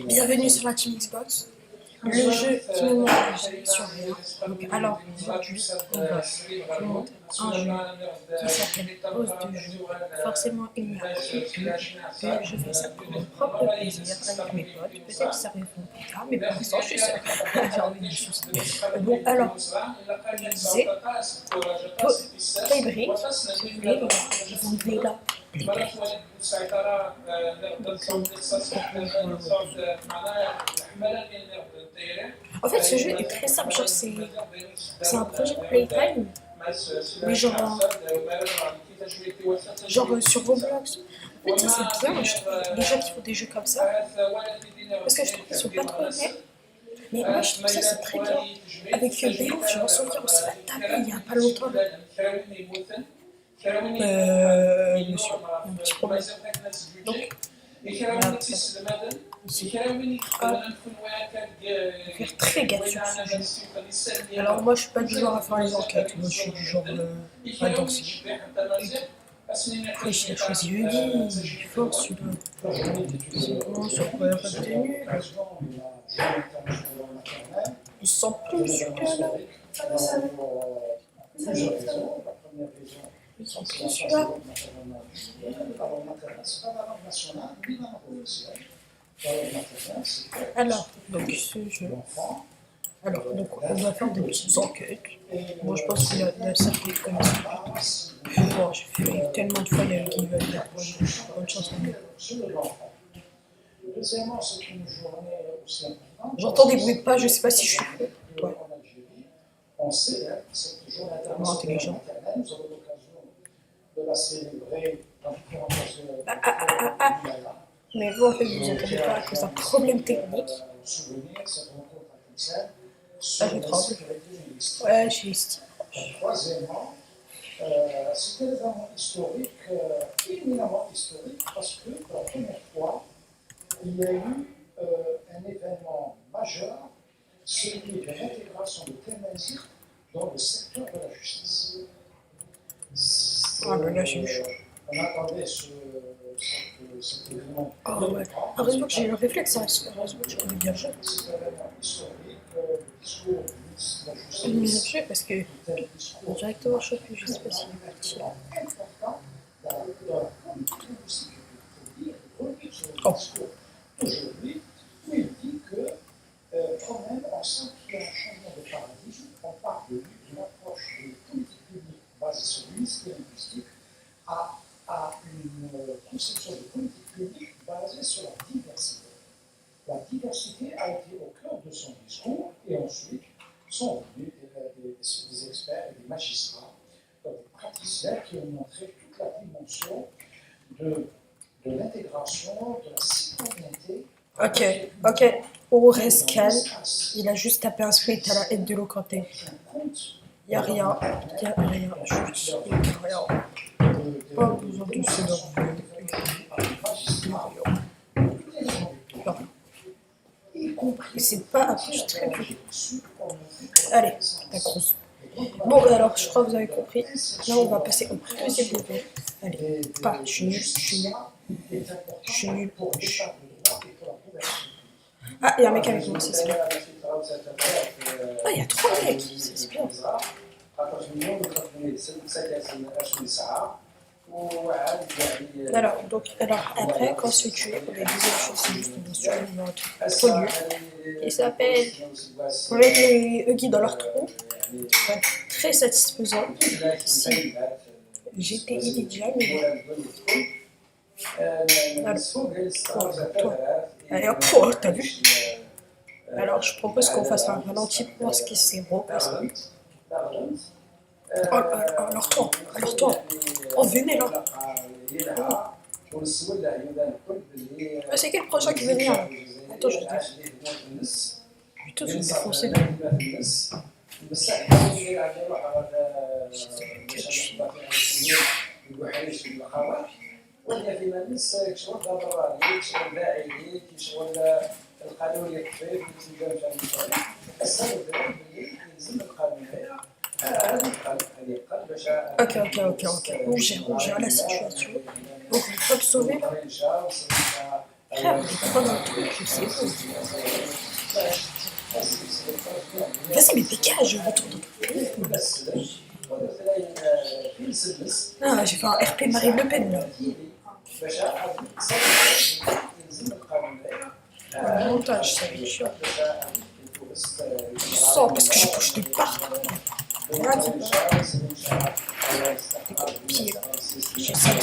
Bienvenue sur la Team Xbox, le jeu qui ne montre sur rien. Donc, alors, aujourd'hui, on va vous montrer un jeu qui s'appelle Pause de jeu. Forcément, il n'y a que je fais ça pour mon propre plaisir avec mes potes. Peut-être que ça répond plus tard, mais pour l'instant, je suis seule. J'ai envie de choses. Bon, alors, je disais, Daybreak, si vous voulez, ils ont fait là. En fait, ce jeu est très simple, genre c'est un projet Playtime, mais genre sur Roblox. En fait, ça c'est bien, je trouve, les gens qui font des jeux comme ça, parce que je trouve qu'ils sont pas trop honnêtes. Mais moi, je trouve ça c'est très bien. Avec Béouf, je m'en souviens, on s'est tapé il y a pas longtemps. Monsieur, un petit problème. Donc, voilà, faire très gaffe sur ce jeu. Alors moi je suis pas du genre à faire les enquêtes, moi je suis du genre à danser. Après j'ai choisi Huggy, fort celui-là. C'est comment sur quoi pas de tenue. Il sent plus super là. Ils sont plus super. Alors, donc ce jeu. Alors, donc on va faire des petites enquêtes. Moi je pense qu'il y a certains qui connaissent pas. Bon, j'ai fait tellement de fois, il y a un qui va dire bonne chance à nous. J'entends des bruits de pas, je sais pas si je suis fou. Ouais. Vraiment intelligent. Mais vous, en fait, vous attendez pas à cause d'un problème technique. Ah, je tremble. Ouais, j'ai Steam. Troisièmement, c'est un événement historique, éminemment historique, parce que pour la première fois, il y a eu un événement majeur, celui de l'intégration de Temazight dans le secteur de la justice. Ah là là, j'ai eu chaud. On attendait cet événement. Oh ouais. Heureusement que j'ai eu le réflexe, hein. Heureusement que je connais bien le jeu. C'est un événement historique, le discours de la justice. Je me suis parce que directement chopé, je sais pas s'il est parti là. Oh. Aujourd'hui, où il dit que quand même, on sent qu'il y a un changement de paradigme. On part de d'une approche de politique publique basée sur l'unicité linguistique à une conception de politique publique basée sur la diversité. La diversité a été au cœur de son discours et ensuite sont venus des experts et des magistrats, des praticiens qui ont montré toute la dimension de l'intégration, de la citoyenneté. Ok. On reste calme. Il a juste tapé un split à la haine de l'eau quand il n'y a rien. Juste, il n'y a rien. Pas besoin de s'énerver. C'est pas après très bien. Allez, ta grosse. Bon, alors je crois que vous avez compris. Là, on va passer au deuxième niveau. Allez, pas, je suis nul. Ah, il y a un mec avec moi, c'est bien. Ah, il y a 3 mecs, c'est bien. Alors après, quand c'est tué, on a deuxième chose, c'est juste bien sûr un truc trop nul. Il s'appelle. On met les Huggy dans leur trou. Ouais, très satisfaisant. Si j'étais illégal, mais. Alors, toi. Allez hop, oh, t'as vu? Alors, je propose qu'on fasse un ralenti pour voir ce qui s'est repassé. Alors toi. Oh, venez là. Oh. C'est quel prochain qui veut venir là? Attends, je regarde. Putain, je vais me défoncer là. Ok. On gère la situation. Donc, on peut me sauver là. Frère, je prends un truc, je sais pas. Vas-y, mais dégage, je retourne dans ton pays. Ah, j'ai fait un RP Marine Le Pen là. Le montage, ça va être chiant. Je sens parce que je bouge de partout. Là, tu pied. Je sais.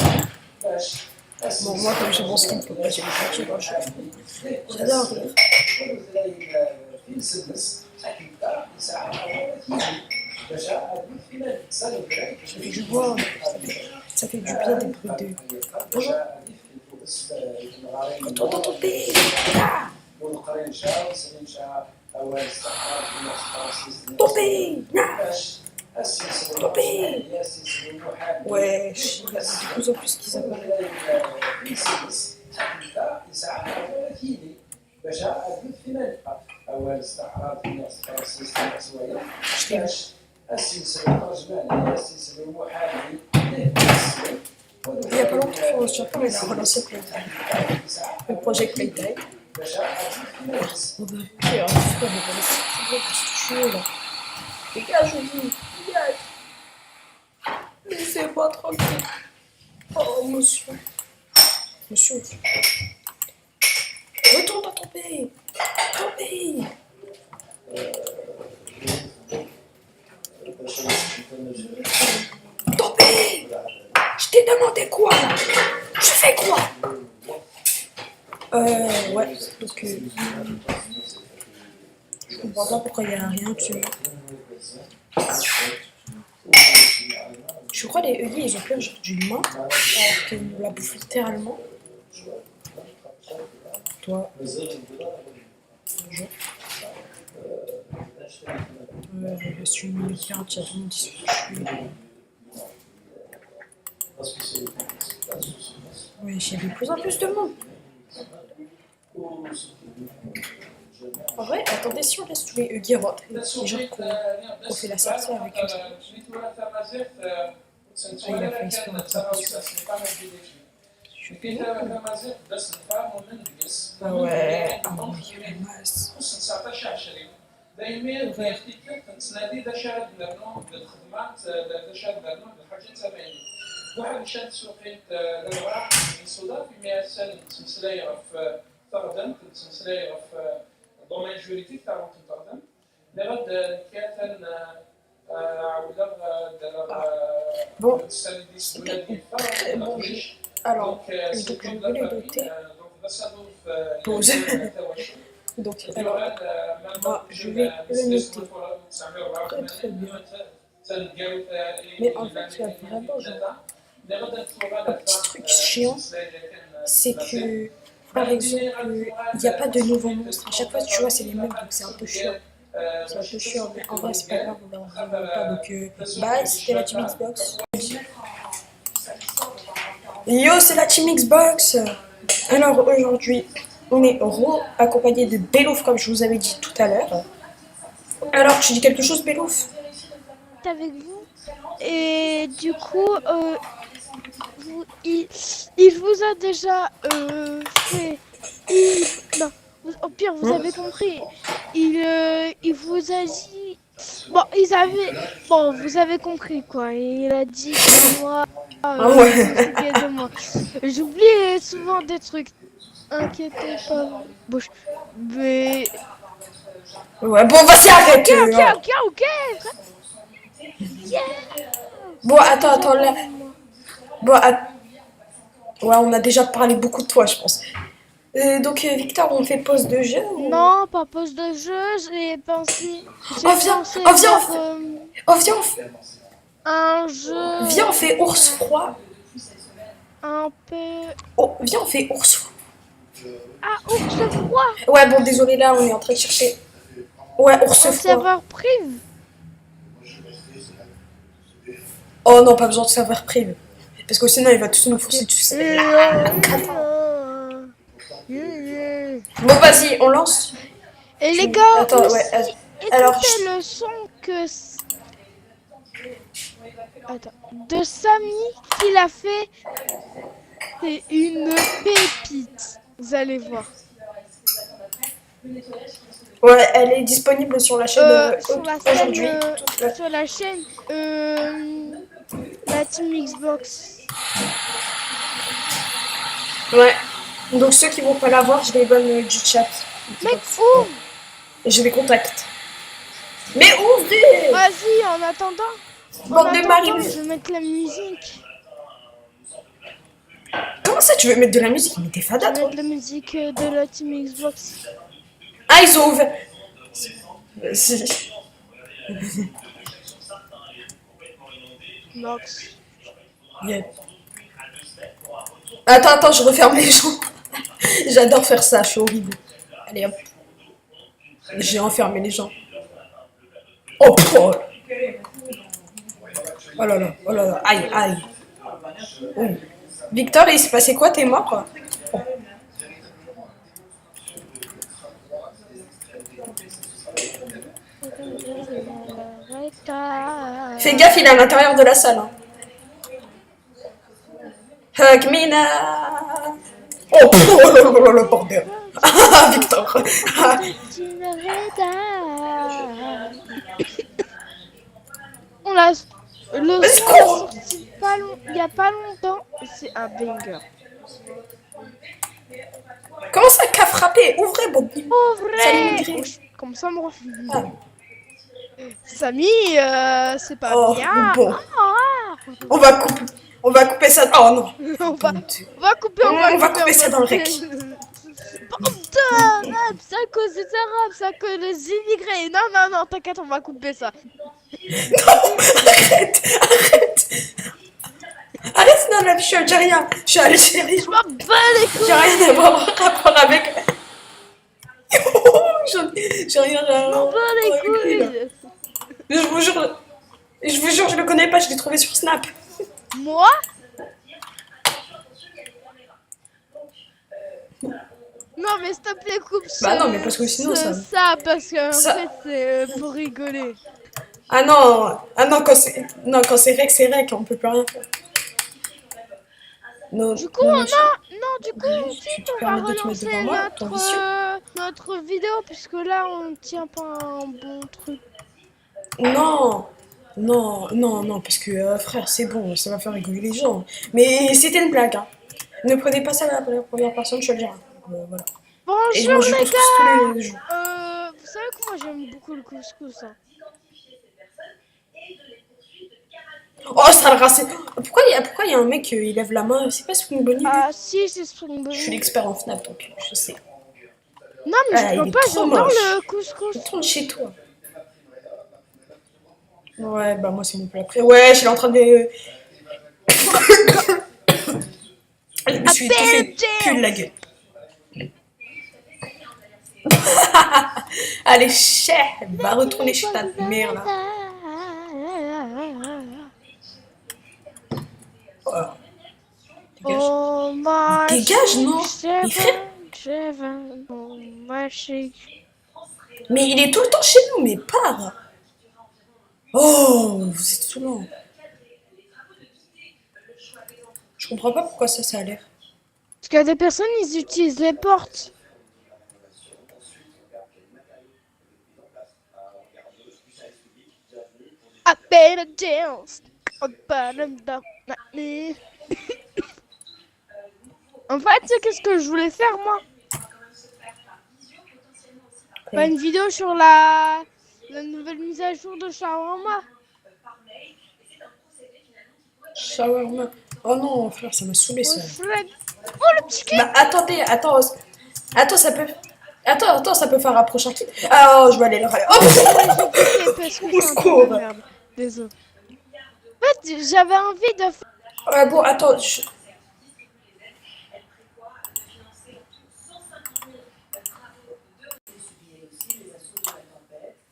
Bon, moi, comme j'ai mon skin, faut pas j'ai les pieds dans le cheveu. J'adore rire. Ça fait du bois, ça fait du bien des bruits de. Bonjour. Retourne dans ton pays. Ah, ton pays. Ah, ton pays. Ouais, il y a de plus en plus qui apparaissent. Je t'aime. Il y a pas longtemps, je suis en train de relancer Playtime. Le projet Playtime. On va faire un super de là. Dégage, je dis. Dégage. Laissez-moi tranquille. Oh, monsieur. Monsieur. Retourne dans ton pays. Ton pays. Ton pays. Je t'ai demandé quoi? Je fais quoi? Ouais, donc je comprends pas pourquoi il y a rien que je crois les Huggy ils ont peur genre d'une main alors qu'ils nous la bouffent littéralement. Toi. Bonjour. Je suis une minute 40, il y a tout le monde qui se tue. Oui, j'ai de plus en plus de monde. En vrai, attendez, si on laisse tous les Huggy rentrer, les gens qu'on fait la sortie avec eux. Ah, il a failli se faire attraper. Ah ouais, ah oui, il y a la masse. Ouais. واحد مشات سوقيت الأوراق من السودان في 100 سنة تمسلاية في طردن تمسلاية في الدومين جوريديك تاع طردن لغد كاتن عودة Bon, c'était très bon jeu. Alors, donc je voulais noter. Pause. Donc, alors, moi, je vais le noter. Très très bien. Mais en fait, il y a vraiment genre, un petit truc chiant, c'est que, par exemple, il n'y a pas de nouveaux monstres. À chaque fois, tu vois, c'est les mêmes, donc c'est un peu chiant. C'est un peu chiant, mais en vrai, c'est pas grave, on leur reviendra pas. Donc, bye, c'était la Team Xbox. Yo, c'est la Team Xbox. Alors, aujourd'hui, on est accompagné de Belouf, comme je vous avais dit tout à l'heure. Alors, tu dis quelque chose, Belouf? Avec vous et du coup il vous a déjà fait non au pire vous avez compris il vous a dit bon vous avez compris quoi il a dit que moi s'occuper de moi j'oublie souvent des trucs inquiétez pas bon, mais Ouais, bon, vas-y, arrête. ok yeah. Bon, attends, là. Bon, ouais, on a déjà parlé beaucoup de toi, je pense. Donc, Victor, on fait pause de jeu ou... Non, pas pause de jeu, j'ai pensé. Oh, viens, Un jeu. Viens, on fait ours froid. Un peu. Oh, viens, on fait ours froid. Ah, ours froid. Ouais, bon, désolé, là, on est en train de chercher. Ouais, ours froid. Serveur prive. Oh non, pas besoin de serveur prive. Parce que sinon, il va tous nous forcer dessus. Bon, vas-y, on lance. Et les gars, attends, aussi, ouais, alors, écoutez le son que... Attends, de Samy qu'il a fait, c'est une pépite. Vous vous allez voir. Ouais, elle est disponible sur la chaîne Sur la chaîne, aujourd'hui. sur la chaîne, la Team Xbox. Ouais. Donc ceux qui vont pas la voir, je les donne du chat. Mec, ouvre! Et je les contacte. Mais ouvrez! Vas-y, en attendant, Bande de Marie. je vais mettre la musique. Comment ça, tu veux mettre de la musique? Mais t'es Je fada, vais toi. mettre la musique de la Team Xbox. Ah, ils ont ouvert. Si. Nox. Yeah. Attends, je referme les gens. J'adore faire ça, je suis horrible. Allez hop. J'ai enfermé les gens. Oh, oh là là, oh là là, aïe, aïe. Oh. Victor, il s'est passé quoi? T'es mort, quoi? Fais gaffe, il est à l'intérieur de la salle. Hein. Hug Mina. Oh, le bordel. Ah, Victor. Ah. On l'a. Le Mais son c'est l'a quoi? sorti il y a pas longtemps. C'est un banger. Comment ça qu'a frappé? Ouvrez, bon. Ouvrez! Comme ça, moi. Ah. Samy, c'est pas Oh, bien. bon. Ah. On va couper ça. Oh non. On va couper, On va couper ça dans le rec. Putain, c'est à cause des Arabes, c'est à cause des immigrés. Non, t'inquiète, on va couper ça. Non, arrête. Arrête, non, je suis algérien. Je suis algérien. Je m'en bats les couilles. J'ai rien à voir rapport avec. J'ai rien à Je m'en bats les avec lui, là. couilles. Je vous jure, je le connais pas, je l'ai trouvé sur Snap. Moi? Non, mais s'il te plaît, coupe Bah non, mais parce que sinon, ça... parce que en Ça- fait, c'est pour rigoler. Ah non, quand c'est rec, on peut plus rien faire. Non, Du coup, non, du coup, ensuite, on va permets de te mettre relancer devant moi, ton vicieux. notre vidéo, puisque là, on tient pas un bon truc. Non, parce que frère, c'est bon, ça va faire rigoler les gens. Mais c'était une blague, hein. Ne prenez pas ça à la première personne, je te le dirai. Voilà. Et je Bonjour mange du les couscous gars. tous les jours. Vous savez que moi j'aime beaucoup le couscous. Hein. Oh, ça le race. Pourquoi il y a un mec, il lève la main? C'est pas Spring Bonnie, lui? Ah si, c'est Spring Je suis Bonnie. l'expert en FNAP, donc je sais. Non mais Ah, je il peux est pas, trop j'adore moche. le couscous. Retourne chez toi. Ouais, bah moi c'est mon plat préféré. Ouais, je suis en train de... Je me suis étouffée pull la gueule. Allez, chef, va retourner chez ta mère là. Voilà. Dégage. Oh ma Dégage, non. Mais frère. Oh ma chic. Mais il est tout le temps chez nous, mais pars. Oh, vous êtes saoulant. Je comprends pas pourquoi ça a l'air. Parce qu'il y a des personnes, ils utilisent les portes. I better dance. En fait, tu sais qu'est-ce que je voulais faire moi? Pas une vidéo sur la nouvelle mise à jour de Shawarma. Shawarma. Oh non, frère, ça m'a saoulé ça. Oh le petit cul. Bah attendez, attends, ça peut... Attends, ça peut faire un prochain clip. Ah, oh, je vais aller le râler. Oh, Parce que au c'est un secours. peu de merde. Désolé. En fait, j'avais envie de faire... Bon, attends.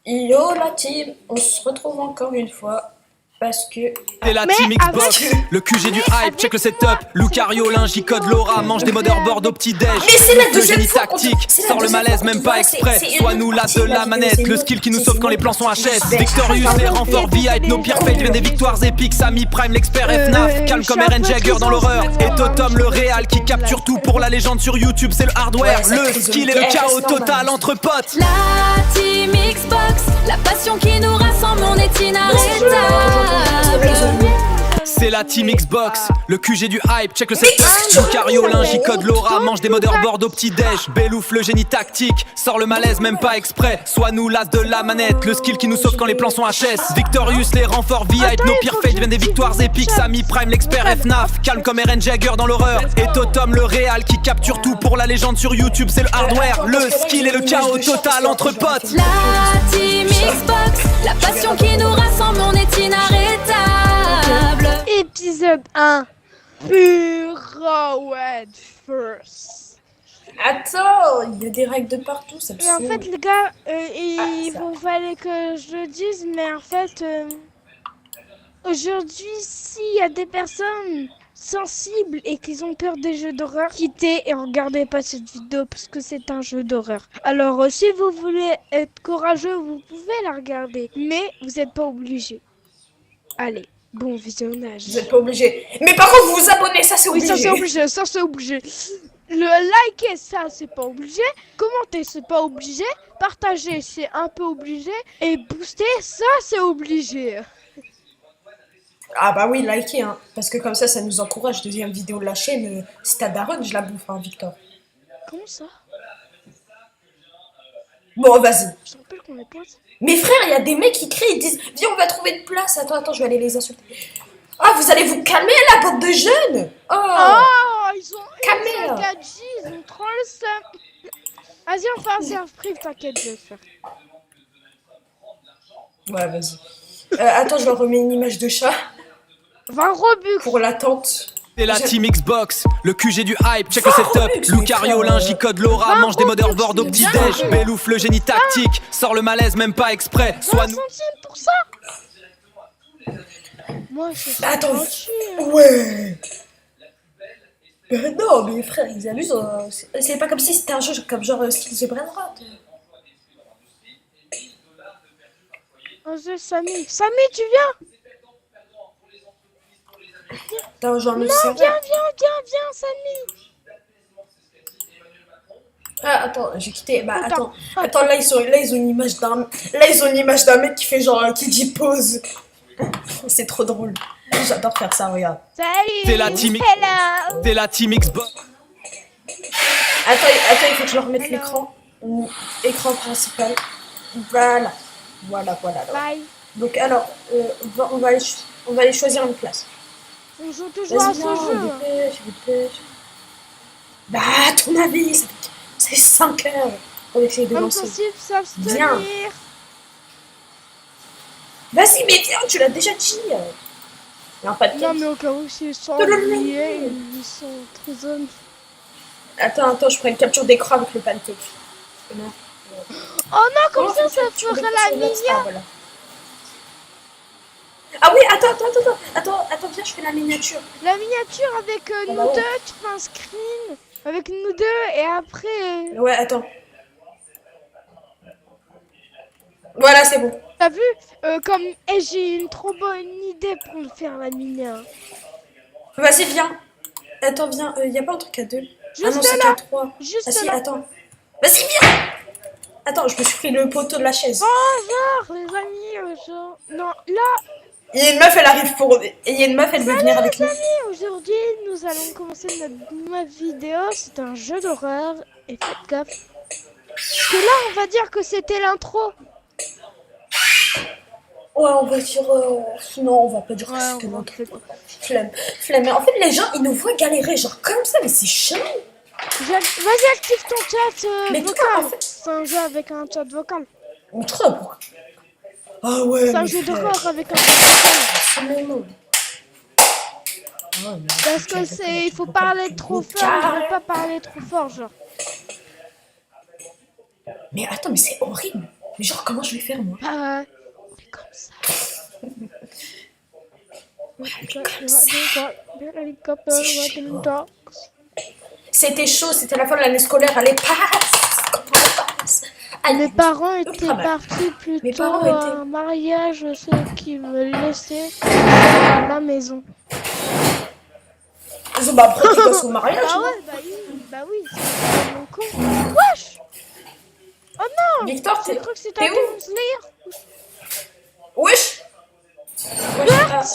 Yo la team, on se retrouve encore une fois Parce que... C'est la Mais team Xbox, avec- le QG du mais hype, avec check le setup. Lucario, Lingicode, Laura, mange des modeurs Bordeaux petit-déj. Mais c'est la Le deuxième génie fois qu'on te- tactique, c'est la sort le deuxième malaise fois même qu'on te pas voit, exprès. c'est une Soit autre nous là partie de de la la vidéo, manette, c'est le une skill qui nous autre- sauve c'est quand les une plans sont autre- HS. c'est- Victorious, c'est- les c'est- renforts c'est- VI, nos pires c'est- fails deviennent des victoires épiques. Samy Prime, l'expert FNAF, Calme comme Eren Jagger dans l'horreur. Et Totem, le réal qui capture tout pour la légende sur YouTube, c'est le hardware. Ouais, ça Le crise skill et de le guerre, chaos c'est normal. total entre potes. La team Xbox, la passion qui nous rassemble, on est inarrêtable. C'est la team Xbox, le QG du hype, check le setup. Lucario, Lingicode, Laura, mange des modeurs Bordeaux petit-déj. Bellouf, le génie tactique, sort le malaise même pas exprès. Soit nous l'as de la manette, le skill qui nous sauve quand les plans sont HS. Victorious, les renforts VI, nos pires fails deviennent des victoires épiques. Samy Prime, l'expert FNAF, calme comme Eren Jagger dans l'horreur. Et Totem, le réal qui capture tout pour la légende sur YouTube, c'est le hardware. Le skill et le chaos total entre potes. La team Xbox, la passion qui nous rassemble, on est inarrêtable. Épisode 1. Heroed First. Attends, il y a des règles de partout, ça me Et en saoule. fait, les gars, il ça. fallait que je le dise, mais en fait, aujourd'hui, s'il y a des personnes sensibles et qui ont peur des jeux d'horreur, quittez et regardez pas cette vidéo parce que c'est un jeu d'horreur. Alors, si vous voulez être courageux, vous pouvez la regarder, mais vous n'êtes pas obligé. Allez, bon visionnage. Vous êtes pas obligé. Mais par contre, vous vous abonnez, ça c'est Oui, obligé. ça c'est obligé, ça c'est obligé. Le liker, ça c'est pas obligé. Commenter, c'est pas obligé. Partager, c'est un peu obligé. Et booster, ça c'est obligé. Ah bah oui, likez, hein. Parce que comme ça nous encourage. Deuxième vidéo de la chaîne, si t'as Daron, je la bouffe, hein, Victor. Comment ça? Bon, vas-y. Je te rappelle qu'on est potes. Mes frères, il y a des mecs qui crient, ils disent viens, on va trouver une place. Attends, je vais aller les insulter. Ah, vous allez vous calmer, la bande de jeunes. Oh, Oh, ils ont Calmez, là. 4G, ils ont trop le seum. Vas-y, on fait un serve prive, t'inquiète, je vais le faire. Ouais, vas-y. Attends, je leur remets une image de chat Va Robux. pour l'attente. C'est la J'aime- team Xbox, le QG du hype, check le Oh, setup. Robux, Lucario, mais Lingicode, Laura, mange des modeurs Bordeaux c'est petit-déj. bien. Bellouf, le génie tactique, sort le malaise même pas exprès. 20 Soit nous. centimes pour ça. Moi, je suis Attends. gentil. Ouais. Non, mais frère, ils abusent. C'est pas comme si c'était un jeu comme genre Skills the Brain Rot. Vas-y, Samy. Samy, tu viens? T'as genre un autre Non, serveur. viens, Samy. Ah, attends, j'ai quitté. Bah, Attends. attends, là, ils ont une image d'un mec qui fait genre, qui dit pause. C'est trop drôle. J'adore faire ça, regarde. Salut. C'est la team- Hello. C'est la team Xbox. Attends, il faut que je leur remette l'écran. Écran principal. Voilà. Voilà. Bye. Donc, alors, on va aller choisir une place. On joue toujours à ce Vas-y, jeu. viens, dépêche. Bah, à ton avis, c'est 5 heures. On va essayer de Comme lancer. possible, s'abstenir. Viens. Vas-y, mais viens, tu l'as déjà dit. Non, pas de Non, cake. mais au cas où s'ils sont oubliés, ils sont très zones. Attends, je prends une capture d'écran avec le pancake. Non. Oh non, comme Comment ça, on ça fait capture ferait d'écran la sur notre- miniature. Ah, voilà. Ah oui, attends, viens, je fais la miniature. La miniature avec bah nous ouais. deux, tu fais un screen avec nous deux et après. Ouais, attends. Voilà, c'est bon. T'as vu comme j'ai une trop bonne idée pour faire la miniature. Vas-y, viens. Attends, viens. Y a pas un truc à 2? Ah non, Juste c'est là. qu'à 3. Juste Ah si, là. attends. Vas-y, viens. Attends, je me suis pris le poteau de la chaise. Bonjour les amis, non là Il y a une meuf, elle arrive pour... Et il y a une meuf, elle veut venir avec nous. aujourd'hui nous allons commencer notre nouvelle vidéo. C'est un jeu d'horreur et faites gaffe. Parce que là on va dire que c'était l'intro. Ouais, on va dire... Non, on va pas dire que Ouais, c'était on va notre... faire quoi. Flemme. Mais en fait, les gens, ils nous voient galérer, genre comme ça, mais c'est chiant. Vas-y active ton chat Mais toi, vocal. en fait- C'est un jeu avec un chat vocal. Mais trop, pourquoi? Ah ouais, C'est un mais jeu frère, d'horreur avec un chat vocal. c'est mon nom. Ah, mais Parce que c'est, il faut parler trop fort, je veux pas parler trop fort, genre. Mais attends, mais c'est horrible. Mais genre, comment je vais faire, moi? On est comme ça. C'était chaud, c'était la fin de l'année scolaire. Allez, passe. Allez, Mes parents étaient travail. partis Mes plutôt parents à étaient- un mariage, ceux qui me laissaient à la maison. Ils ont appris dans son mariage. Ah non ouais, bah oui, c'est mon con. Wesh! Oh non! Victor, J'ai t'es cru que c'était t'es un où? Demon Slayer. Wesh.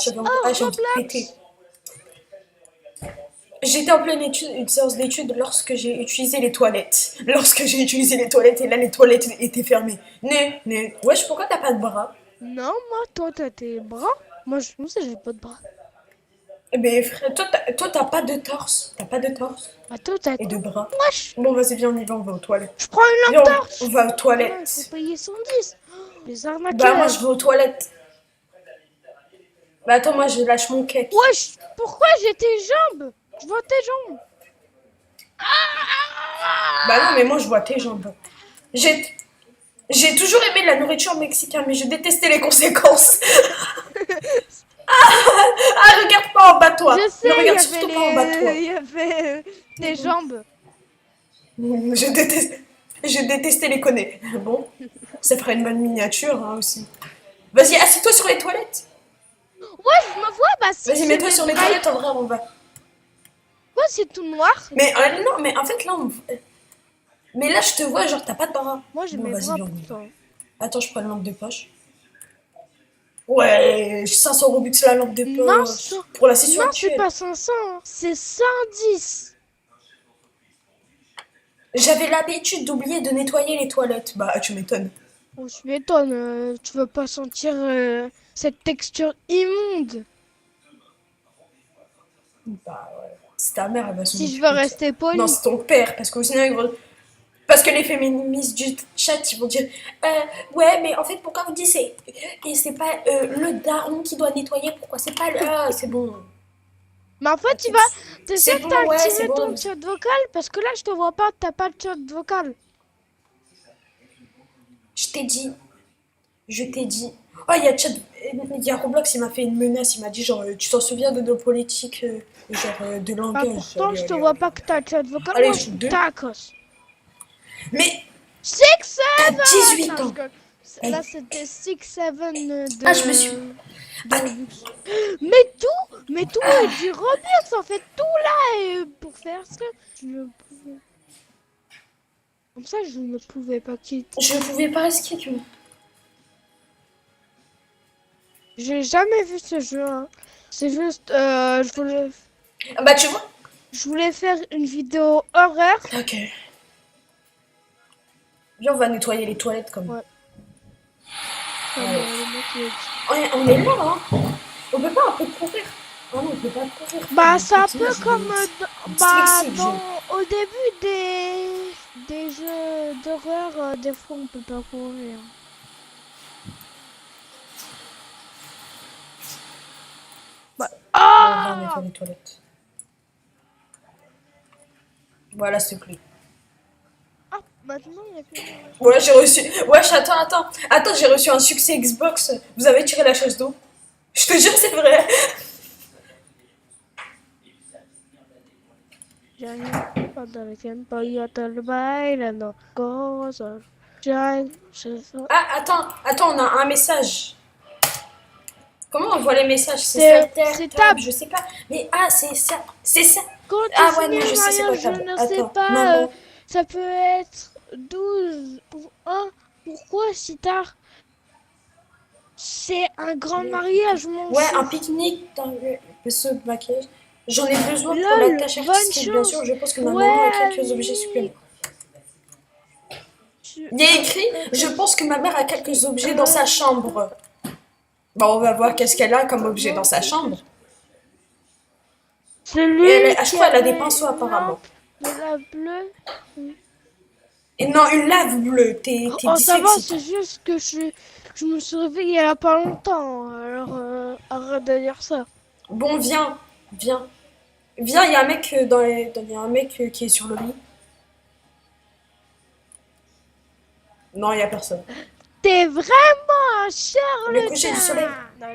J'avais envie de péter. J'étais en pleine étude, une séance d'études lorsque j'ai utilisé les toilettes. Et là les toilettes étaient fermées. Wesh, pourquoi t'as pas de bras? Non, moi, toi, t'as tes bras. Moi, je sais, j'ai pas de bras. Mais frère, toi t'as pas de torse. T'as pas de torse Bah, toi, t'as. et de bras. Wesh! Bon, vas-y, viens, on y va, on va aux toilettes. Je prends une Viens, lampe torche! on va aux Ouais, toilettes. faut payer 110. Oh, les arnaqueurs. Bah, moi, je vais aux toilettes. Bah, attends, moi, je lâche mon cake. Wesh! Pourquoi j'ai tes jambes? Je vois tes jambes. Bah, non, mais moi, je vois tes jambes. J'ai toujours aimé la nourriture mexicaine, mais je détestais les conséquences. Regarde pas en bas de toi. Je sais, Ne il y regarde avait surtout pas en bas de toi. il y avait tes jambes. Je détestais les connais. Bon, ça ferait une bonne miniature hein, aussi. Vas-y, assis-toi sur les toilettes. Ouais, je me vois, bah si. Vas-y, c'est mets-toi des sur les brailles. toilettes, en vrai, on va. Ouais, c'est tout noir. Mais non, mais en fait, là, mais là, je te vois, genre, t'as pas de bras. Moi, j'ai Bon, mes vas-y, bras viens, on y va. pourtant. Attends, je prends une lampe de poche. Ouais, 500 Robux la lampe de Non, poche. Pour la session Non, c'est actuelle. pas 500, hein. C'est 110. J'avais l'habitude d'oublier de nettoyer les toilettes. Bah, tu m'étonnes. Oh, je m'étonne, tu veux pas sentir cette texture immonde. Bah, ouais. C'est ta mère, elle va s'en Si je occuper veux de ça. rester poli. Non, c'est ton père, parce que sinon, ils vont... Parce que les féministes du chat, ils vont dire ouais, mais en fait, pourquoi vous dites c'est pas le daron qui doit nettoyer, pourquoi c'est pas le... Ah, c'est bon. Mais en fait, t'es C'est sûr bon, que t'as ouais, activé c'est bon. ton chat vocal? Parce que là, je te vois pas, t'as pas de chat vocal. Je t'ai dit. Oh, il y a Roblox, il m'a fait une menace, il m'a dit genre, tu t'en souviens de nos politiques, de Ah, langage. pourtant, Allez, je te allez, vois allez. pas que t'as de chat vocal. Allez, Moi, je suis je deux. tacos. Mais 6, t'as 7. 18 Non, ans. je rigole. Là, c'était 6, 7 de... Ah, je me suis... de Robux. Mais tout est du Robux, en fait, tout là, et pour faire ça, je ne pouvais... Comme ça, je ne pouvais pas quitter. Je pouvais pas risquer que... J'ai jamais vu ce jeu, hein. C'est juste, Bah, tu vois. je voulais faire une vidéo horreur. Ok. Viens, on va nettoyer les toilettes comme... Ouais. Ouais. Le mec, il est- On est là, hein. On peut pas un peu courir. Ah non, on peut pas courir. Bah, c'est un C'est peu c'est comme dyslexique, au début des jeux d'horreur, des fois on peut pas courir. Bah, On va nettoyer les toilettes. Voilà, s'il te plaît. Ah, maintenant il y a plus de... Voilà, j'ai reçu... Wesh, attends, j'ai reçu un succès Xbox. Vous avez tiré la chasse d'eau. Je te jure, c'est vrai. Cuando el tiempo yo te lo bailando cosas. Ah, attends, on a un message. Comment on voit les messages? C'est Salter, tab. tab, je sais pas. Mais ah, c'est ça. C'est ça. Quand Ah tu ouais, non, finis je le sais, c'est mariage, pas je tab. ne sais Attends, pas, maman. ça peut être 12 pour 1. Pourquoi si tard? C'est un grand mariage, mon Ouais, chou. un pique-nique dans le ce maquillage. J'en ai besoin pour Lol, la tâche bonne artistique, bien chance. sûr. Je pense que ma Ouais, maman a quelques objets oui. supplémentaires. Il y a écrit, je pense que ma mère a quelques objets dans sa chambre. Bon, on va voir qu'est-ce qu'elle a comme objet dans sa chambre. Celui Et à chaque fois, elle a des avait pinceaux une apparemment. lampe de la bleue. Et non, une lave bleue. T'es Oh, ça va, dyslexique. c'est juste que je me suis réveillée il y a pas longtemps. Alors, arrête de dire ça. Bon, viens. Viens, il y a un mec il y a un mec qui est sur le lit. Non, il y a personne. T'es vraiment un charlatan. Le coucher du soleil. Non,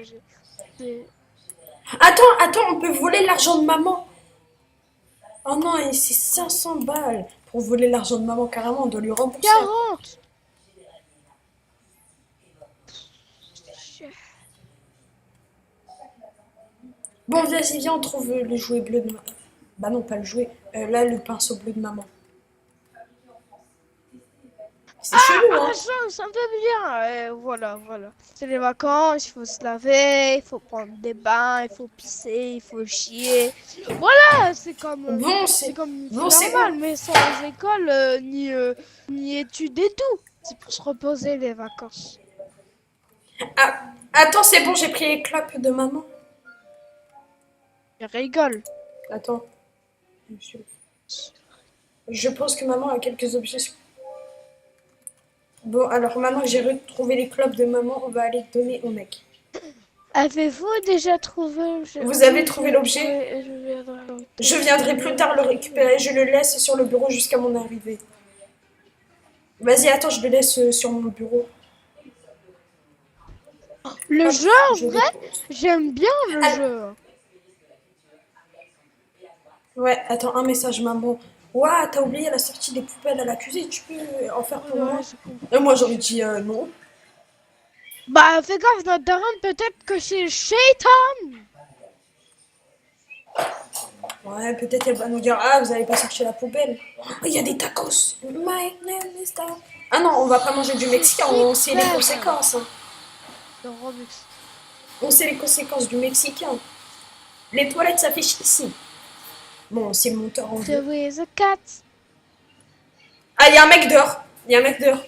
Attends, on peut voler l'argent de maman. Oh non, et c'est 500 balles pour voler l'argent de maman, carrément, on doit lui rembourser. 40. Bon, vas-y, viens, on trouve le jouet bleu de maman. Bah non, pas le jouet. Là, le pinceau bleu de maman. C'est chelou, hein. C'est un peu bien. Voilà. C'est les vacances, il faut se laver, il faut prendre des bains, il faut pisser, il faut chier. Voilà, c'est comme Bon, c'est comme bon, c'est c'est normal, bon. mais sans école ni études et tout. C'est pour se reposer les vacances. Ah, attends, c'est bon, j'ai pris les clopes de maman. Je rigole. Attends. Monsieur. Je pense que maman a quelques objets. Bon, alors maintenant que j'ai retrouvé les clopes de maman, on va aller donner au mec. Avez-vous déjà trouvé Vous avez trouvé l'objet? Ouais, Je viendrai plus tard le récupérer. Je le laisse sur le bureau jusqu'à mon arrivée. Vas-y, attends, je le laisse sur mon bureau. Le Hop, jeu, en je vrai, dépose. j'aime bien le Ah. jeu. Ouais, attends, un message maman. Ouah, t'as oublié la sortie des poubelles à l'accusé, tu peux en faire pour moi? Ouais, j'ai compris. Et moi j'aurais dit non. Bah, fais gaffe, notre daronne, peut-être que c'est Shaitan. Ouais, peut-être elle va nous dire ah, vous allez pas chercher la poubelle. Oh, il y a des tacos. My name is Ta- Ah non, on va pas manger du mexicain, on sait les conséquences. Hein. Dans Robux. On sait les conséquences du mexicain. Les toilettes, ça fait chier ici. Bon, c'est le monteur en The jeu. with a cat. Ah, il y a un mec dehors. Il y a un mec dehors.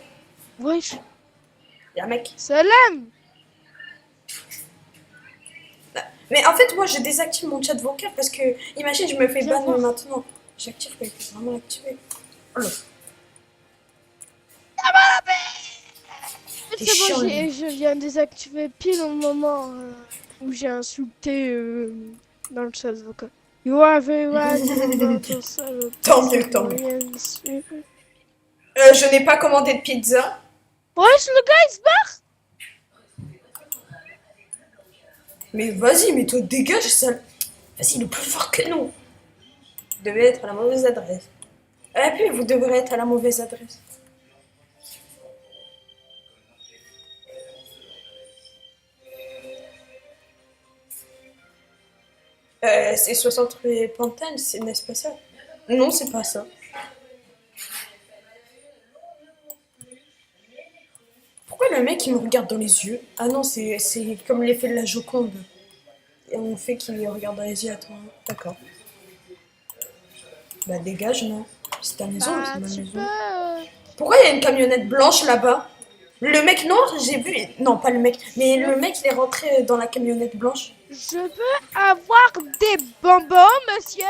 Wesh, Il y a un mec. salam. Mais en fait, moi, je désactive mon chat vocal parce que, imagine, je me fais Viens ban voir. maintenant. J'active quand il faut vraiment l'activer. Oh là. T'es C'est chiant, bon, lui. je viens désactiver pile au moment où j'ai insulté dans le chat vocal. You have a right about yourself. Tant mieux, tant mieux. Je n'ai pas commandé de pizza. Wesh, le gars, il se barre. Mais vas-y, mais toi, dégage, ça. Vas-y, il est plus fort que nous. Vous devez être à la mauvaise adresse. Et puis, vous devrez être à la mauvaise adresse. C'est 60 rue Pantane, n'est-ce pas ça? Non, c'est pas ça. Pourquoi le mec il me regarde dans les yeux? Ah non, c'est comme l'effet de la Joconde. Et on fait qu'il me regarde dans les yeux. Attends, d'accord. Bah dégage, non. C'est ta maison, Bah, c'est ma tu maison. peux. Pourquoi il y a une camionnette blanche là-bas? Le mec noir, j'ai vu. Non, pas le mec. Mais le mec, il est rentré dans la camionnette blanche. Je peux avoir des bonbons, monsieur?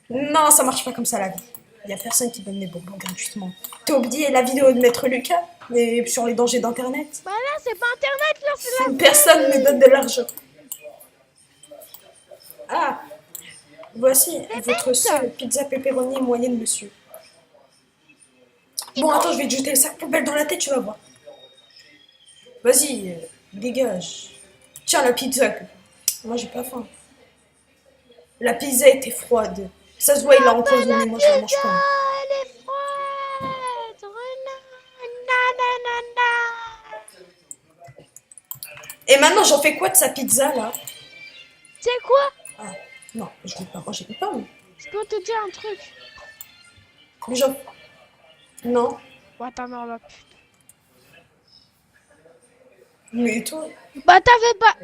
Non, ça marche pas comme ça la vie. Il y a personne qui donne des bonbons gratuitement. T'as oublié la vidéo de Maître Lucas mais sur les dangers d'internet? Bah là, c'est pas internet, là, c'est la. Personne ne donne de l'argent. Ah, voici votre seule pizza pepperoni moyenne, monsieur. Bon, attends, je vais te jeter le sac poubelle dans la tête, tu vas voir. Vas-y, dégage. Tiens, la pizza. Moi, j'ai pas faim. La pizza était froide. Ça se voit, il l'a empoisonnée. Moi, je la mange pas. Elle est froide. Nanana. Et maintenant, j'en fais quoi de sa pizza, là? Tu sais quoi? Ah, non, je vais pas manger de pain. Je peux te dire un truc. Mais j'en... Non. Ouais, ta mère la pute. Mais toi... Bah, t'avais pas.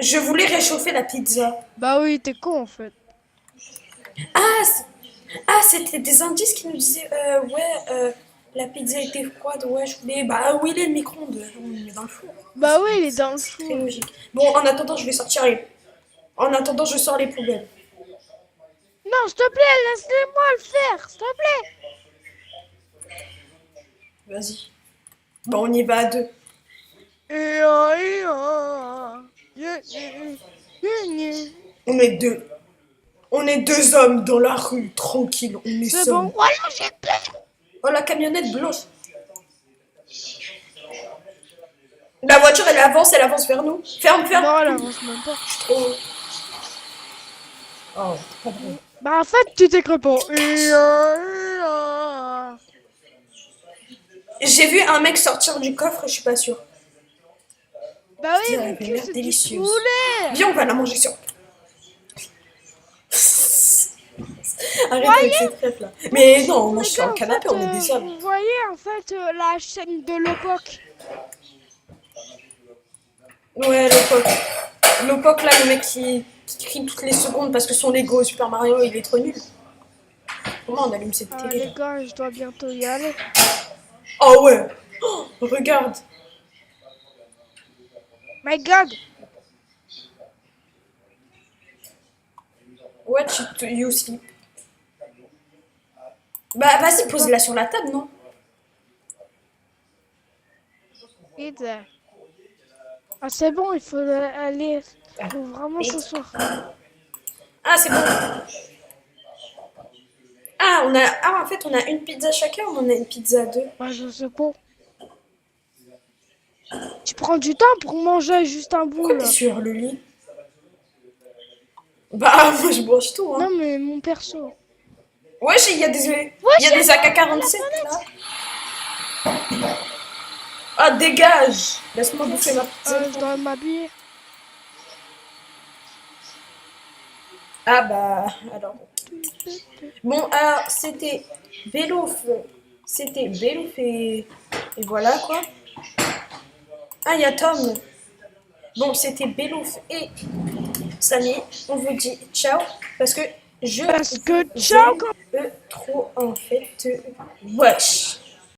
Je voulais réchauffer la pizza. Bah oui, t'es con en fait. Ah, c'était des indices qui nous disaient la pizza était froide, ouais, je voulais. Bah, où il est le micro-ondes? On le met dans le four. Bah oui, il est dans le C'est four. logique. Bon, en attendant, je vais sortir les. En attendant, je sors les poubelles. Non, s'il te plaît, laisse-les-moi le faire, s'il te plaît. Vas-y. Bon, on y va à deux. On est deux. On est deux hommes dans la rue, tranquille, on est C'est seuls. bon, voilà, j'ai peur. Oh, la camionnette blanche. La voiture, elle avance vers nous. Ferme, ferme. Non, elle avance même pas. Trop. Oh, pas drôle. Bah en fait, tu t'écris pas. J'ai vu un mec sortir du coffre, je suis pas sûre. Bah oui, Elle mon avait cul, l'air c'est du délicieuse. poulet. Viens, on va la manger sur. Arrête avec cette trèfle là. Mais non, on mange Les sur gars, le en canapé, fait, on est des hommes. vous voyez en fait la chaîne de Lopoc. Ouais, Lopoc là, le mec qui crie toutes les secondes parce que son Lego Super Mario il est trop nul. Comment on allume cette télé Les là? gars, je dois bientôt y aller. Oh ouais. Oh, regarde. My God. What you sleep? Bah vas-y, pose-la sur la table, non? Kids. Ah c'est bon, il faut aller. Il faut vraiment s'asseoir. Ah c'est bon. En fait on a une pizza chacun ou on a une pizza à deux? Bah je sais pas. Tu prends du temps pour manger juste un bout Pourquoi là. t'es sur le lit? Bah moi je mange tout hein. Non mais mon perso. Ouais, il y a des des AK-47 là. Ah dégage. Laisse-moi bouffer ma pizza. Je dois m'habiller. Ah bah alors. Bon alors c'était Bélouf. C'était Bélouf et voilà quoi. Ah il y a Tom. Bon c'était Bélouf et Samy. On vous dit ciao parce que Parce que ciao. trop en fait. Wesh.